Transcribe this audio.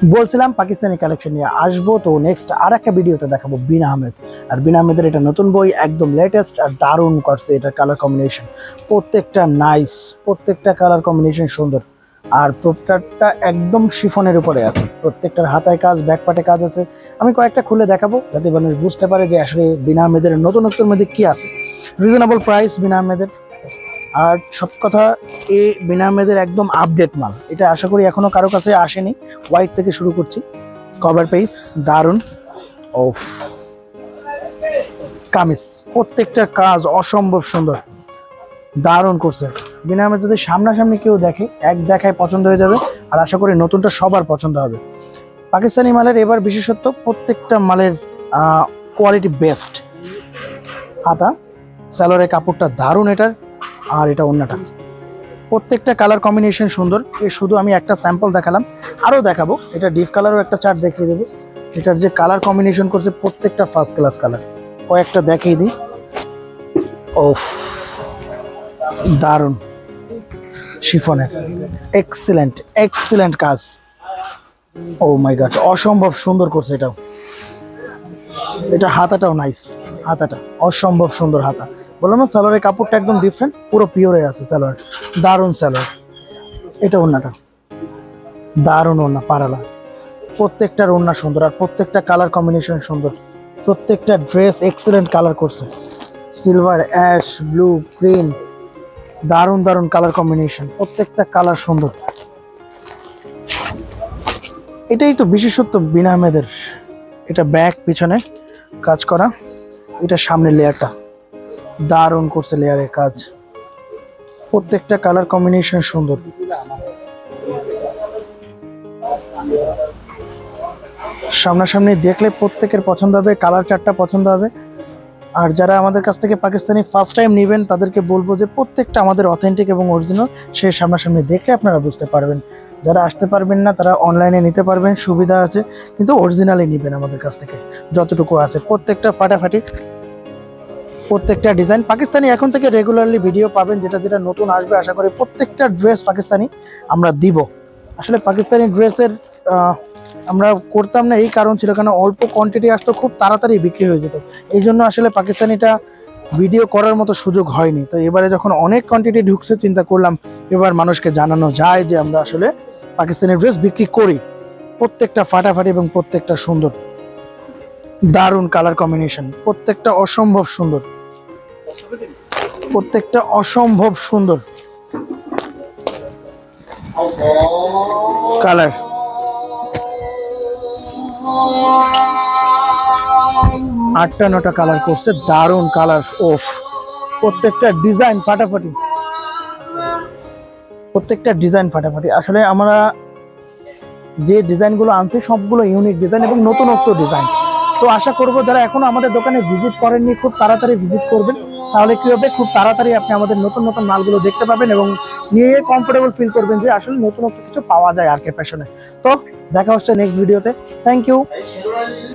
বলছিলাম পাকিস্তানি কালেকশন নিয়ে আসবো, তো নেক্সট আর একটা ভিডিওতে দেখাবো বিন আহমেদ। আর বিন আহমেদের এটা নতুন বই, একদম লেটেস্ট আর দারুণ করছে। এটা কালার কম্বিনেশন প্রত্যেকটা নাইস, প্রত্যেকটা কালার কম্বিনেশন সুন্দর। আর প্রত্যেকটা একদম শিফনের উপরে আছে, প্রত্যেকটার হাতায় কাজ, ব্যাকপার্টে কাজ আছে। আমি কয়েকটা খুলে দেখাবো যাতে মানুষ বুঝতে পারে যে আসলে বিন আহমেদের নতুনত্বের মধ্যে কি আছে। রিজনেবল প্রাইস বিন আহমেদের। আর সব কথা, এই বিন আহমেদের একদম আপডেট মাল, এটা আশা করি এখনো কারো কাছে আসেনি। হোয়াইট থেকে শুরু করছি, কভার পেজ দারুন। ওফ, কামিজ প্রত্যেকটা কাজ অসম্ভব সুন্দর, দারুণ করছে। বিনা আহমেদ যদি সামনাসামনি কেউ দেখে, এক দেখায় পছন্দ হয়ে যাবে। আর আশা করি নতুনটা সবার পছন্দ হবে। পাকিস্তানি মালের এবার বিশেষত্ব, প্রত্যেকটা মালের কোয়ালিটি বেস্ট। হাতা, স্যালোয়ারের কাপড়টা দারুণ এটার। আর এটা ওন্নাটা, প্রত্যেকটা কালার কম্বিনেশন সুন্দর। শুধু আমি একটা স্যাম্পল দেখালাম, আরও দেখাবো। এটা ডিপ কালারও একটা চার্ট দেখিয়ে দেবো। এটার যে কালার কম্বিনেশন করছে প্রত্যেকটা ফার্স্ট ক্লাস কালার। কয়েকটা দেখিয়ে দিই। ওফ, দারুণ শিফনের, এক্সিলেন্ট এক্সিলেন্ট কাজ। ও মাই গড, অসম্ভব সুন্দর করছে এটাও। এটা হাতাটাও নাইস, হাতাটা অসম্ভব সুন্দর হাতা। বললাম না, স্যালোয়ারের কাপড়টা একদম ডিফারেন্ট, পুরো পিওরে আছে স্যালোয়ার, দারুণ স্যালোয়ার। এটা ওন্নাটা, দারুণ ওন্না, পারালা। প্রত্যেকটার ওন্না সুন্দর আর প্রত্যেকটা কালার কম্বিনেশন সুন্দর। প্রত্যেকটা ড্রেস এক্সিলেন্ট কালার করছে, সিলভার, অ্যাশ, ব্লু, গ্রিন, দারুণ দারুণ কালার কম্বিনেশন, প্রত্যেকটা কালার সুন্দর। এটাই তো বিশেষত্ব বিন আহমেদের। এটা ব্যাক পিছনে কাজ করা, এটা সামনের লেয়ারটা দারুণ করছে, লেয়ারের কাজ। প্রত্যেকটা কালার কম্বিনেশন সুন্দর। সামনাসামনি দেখলে প্রত্যেকের পছন্দ হবে, কালার চারটা পছন্দ হবে। আর যারা আমাদের কাছ থেকে পাকিস্তানি ফার্স্ট টাইম নেবেন তাদেরকে বলবো যে প্রত্যেকটা আমাদের অথেন্টিক এবং অরিজিনাল, সে সামনাসামনি দেখলে আপনারা বুঝতে পারবেন। যারা আসতে পারবেন না তারা অনলাইনে নিতে পারবেন, সুবিধা আছে। কিন্তু অরিজিনালি নেবেন আমাদের কাছ থেকে যতটুকু আছে। প্রত্যেকটা ফাটাফাটি, প্রত্যেকটা ডিজাইন পাকিস্তানি। এখন থেকে রেগুলারলি ভিডিও পাবেন, যেটা যেটা নতুন আসবে আশা করি প্রত্যেকটা ড্রেস পাকিস্তানি আমরা দিব। আসলে পাকিস্তানি ড্রেসের আমরা করতাম না, এই কারণ ছিল কারণ অল্প কোয়ান্টিটি আসতো, খুব তাড়াতাড়ি বিক্রি হয়ে যেত। এই জন্য আসলে পাকিস্তানিটা ভিডিও করার মতো সুযোগ হয়নি। তো এবারে যখন অনেক কোয়ান্টিটি ঢুকছে, চিন্তা করলাম এবার মানুষকে জানানো যায় যে আমরা আসলে পাকিস্তানি ড্রেস বিক্রি করি। প্রত্যেকটা ফাটাফাটি এবং প্রত্যেকটা সুন্দর, দারুণ কালার কম্বিনেশন, প্রত্যেকটা অসম্ভব সুন্দর, প্রত্যেকটা অসম্ভব সুন্দর কালার। 8টা 9টা কালার করছে, দারুণ কালার। ওফ, প্রত্যেকটা ডিজাইন ফাটাফাটি, প্রত্যেকটা ডিজাইন ফাটাফাটি। আসলে আমরা যে ডিজাইনগুলো আনছি সবগুলো ইউনিক ডিজাইন এবং নতুনত্ব ডিজাইন। তো আশা করব যারা এখনো আমাদের দোকানে ভিজিট করেননি খুব তাড়াতাড়ি ভিজিট করবেন। তাহলে কি হবে, খুব তাড়াতাড়ি আপনি আমাদের নতুন নতুন মালগুলো দেখতে পাবেন এবং নিয়ে কমফোর্টেবল ফিল করবেন যে আসলে নতুনত্ব কিছু পাওয়া যায় আর কে ফ্যাশনে। তো দেখা হচ্ছে নেক্সট ভিডিওতে। Thank you.